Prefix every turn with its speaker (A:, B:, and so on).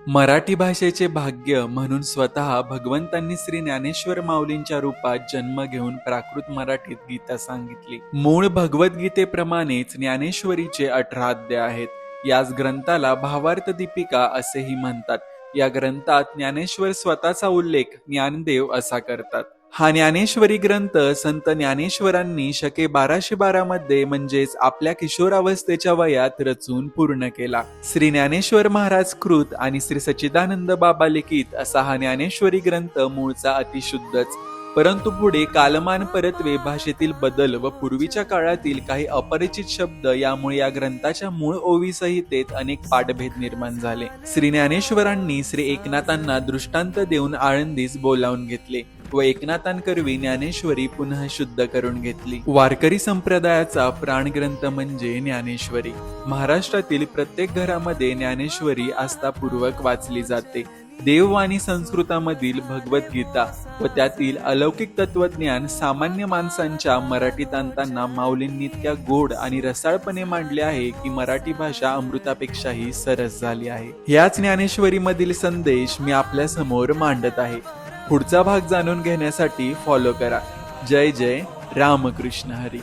A: मराठी भाषेचे भाग्य म्हणून स्वतः भगवंतांनी श्री ज्ञानेश्वर माऊलींच्या रूपात जन्म घेऊन प्राकृत मराठीत गीता सांगितली। मूळ भगवद्गीतेप्रमाणेच ज्ञानेश्वरीचे 18 अध्याय आहेत। याच ग्रंथाला भावार्थ दीपिका असेही म्हणतात। या ग्रंथात ज्ञानेश्वर स्वतःचा उल्लेख ज्ञानदेव असा करतात। हा ज्ञानेश्वरी ग्रंथ संत ज्ञानेश्वरांनी शके 1212 मध्ये म्हणजेच आपल्या किशोरावस्थेच्या वयात रचून पूर्ण केला। श्री ज्ञानेश्वर महाराज कृत आणि श्री सच्चिदानंद बाबा लिखित असा हा ज्ञानेश्वरी ग्रंथ मूळचा अतिशुद्धच, परंतु पुढे कालमान परत्वे, भाषेतील बदल व पूर्वीच्या काळातील काही अपरिचित शब्द यामुळे या ग्रंथाच्या मूळ ओवी संहितेत अनेक पाठभेद निर्माण झाले। श्री ज्ञानेश्वरांनी श्री एकनाथांना दृष्टांत देऊन आळंदीस बोलावून घेतले व एकनाथांकरवी ज्ञानेश्वरी पुनः शुद्ध करून घेतली। वारकरी संप्रदायाचा प्राणग्रंथ म्हणजे ज्ञानेश्वरी। महाराष्ट्रातील प्रत्येक घरामध्ये ज्ञानेश्वरी आस्थापूर्वक वाचली जाते। देववाणी संस्कृतामधील भगवद्गीता व त्यातील अलौकिक तत्वज्ञान सामान्य माणसांच्या मराठीत आणताना माऊलींनी इतक्या गोड आणि रसाळपणे मांडले आहे की मराठी भाषा अमृतापेक्षाही सरस झाली आहे। याच ज्ञानेश्वरी मधील संदेश मी आपल्या समोर मांडत आहे। पुढचा भाग जाणून घेण्यासाठी फॉलो करा। जय जय रामकृष्ण हरी।